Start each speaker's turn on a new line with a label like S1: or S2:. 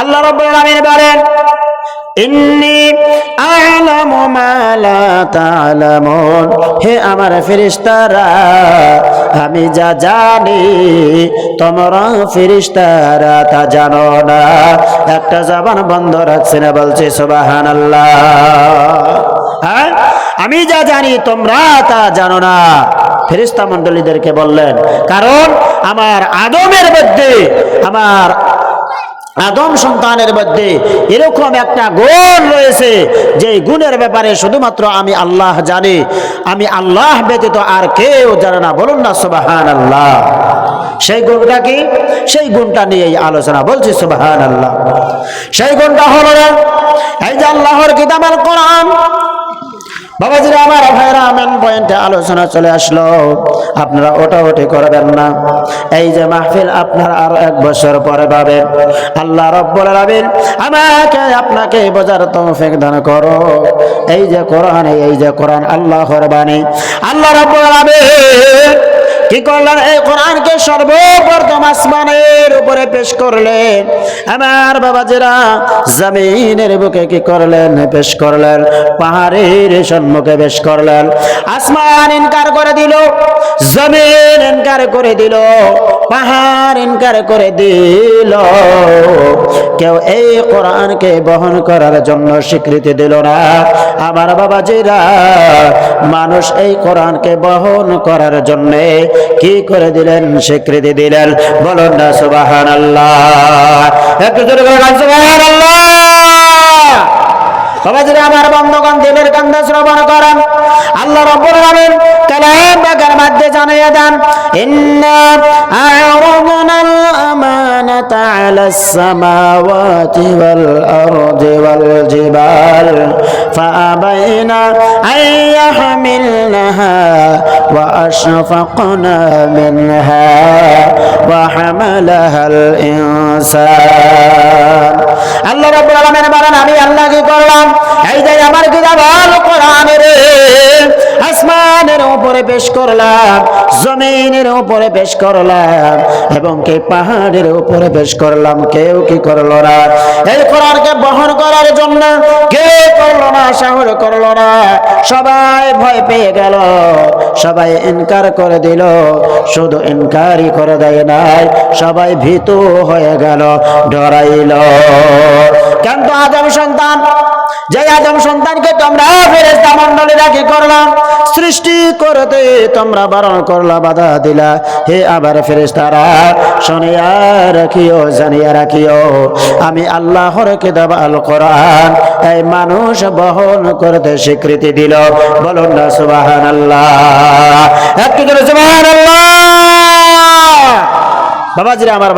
S1: আল্লাহ রাব্বুল আলামিন বলেন, ইন্নী আ'লামু মা লা তা'লামুন, হে আমার ফেরেশতারা, আমি যা জানি তোমরা ফেরেশতারা তা জানো না। একটা জবান বন্ধ রাখছে না, বলছে সুবহানাল্লাহ। হ্যাঁ, আমি যা জানি তোমরা তা জানো না, ফেরেশতা মণ্ডলীদেরকে বললেন। কারণ আমার আদমের মধ্যে, আমার আদম সন্তানের মধ্যে এরকম একটা গুণ রয়েছে, যে গুণের ব্যাপারে শুধুমাত্র আমি আল্লাহ জানি, আমি আল্লাহ ব্যতীত আর কেউ জানে না। বলুন না সুবহানাল্লাহ। সেই গুণটা কি? সেই গুণটা নিয়েই আলোচনা, বলছি সুবহানাল্লাহ। সেই গুণটা হলো এই যে আল্লাহর কিতাব আল কোরআন। বাবাজিরা আমার, ভাইরা, মেন পয়েন্টে আলোচনা চলে আসলো। আপনারা ওটাওটি করবেন না। এই যে মাহফিল আপনারা আরো 1 বছর পরে পাবেন। আল্লাহ রাব্বুল আলামিন আমাকে আপনাকে বোঝার তৌফিক দান করো। এই যে কোরআন, এই যে কোরআন আল্লাহর বাণী। আল্লাহ রাব্বুল আলামিন কি করলেন? এই কোরআনকে সর্বপ্রথম আসমানের উপরে পেশ করলেন। আমার বাবাজিরা, জমিনের বুকে কি করলেন? পেশ করলেন। পাহাড়ের সম্মুখে পেশ করলেন। আসমান ইনকার করে দিল, জমিন ইনকার করে দিল, পাহাড় ইনকার করে দিল। কেউ এই কোরআনকে বহন করার জন্য স্বীকৃতি দিল না। আমার বাবাজিরা, মানুষ এই কোরআনকে বহন করার জন্য কি করে দিলেন? স্বীকৃতি দিলেন। বলুন না সুবহানাল্লাহ। একটু জোরে বলুন সুবহানাল্লাহ। বাবাজিরা আমার, বন্ধগণ, দিলের কান্দা শ্রবণ করেন। আল্লাহ রাব্বুল আলামিন কালাম বাগার মধ্যে জানিয়ে দেন, ইন্না আ'রাদনাল আমানাতা আলাস সামাওয়াতি ওয়াল আরদি ওয়াল জিবাল ফাআবাইনা আন ইয়াহমিলনাহা ওয়া আশফাকনা মিনহা ওয়া হামালাহাল ইনসান। আল্লাহ রাব্বুল আলামিন বলেন, আমি আল্লাহ কি করলাম? এই যে আমার কিতাব আল কোরআনের আসমানের উপরে পেশ করলাম, জমিনের উপরে পেশ করলাম, এবং কে পাহাড়ের উপরে পেশ করলাম। কেউ কি করলো না? এই কোরআনকে বহন করার জন্য কে করলো না? সাহস করলো না। সবাই ভয় পেয়ে গেল, সবাই ইনকার করে দিল। শুধু ইনকারই করে দেয় নাই, সবাই ভীতু হয়ে গেল, ডরাইল। কিন্তু আদম সন্তান, যে আদম সন্তানকে তোমরা ফেরেশতা মণ্ডলীরা কি করলাম? সৃষ্টি করতে তোমরা বারণ করলা, বাধা দিলা। হে আবার ফেরেশতারা, শুনিয়া রাখিও, জানিয়া রাখিও, আমি আল্লাহর কিতাব আল কোরআন এই মানুষ বহন করতে স্বীকৃতি দিল। বলুন না সুবহানাল্লাহ। একটু জোরে সুবহানাল্লাহ। বাবাজিরা আমার,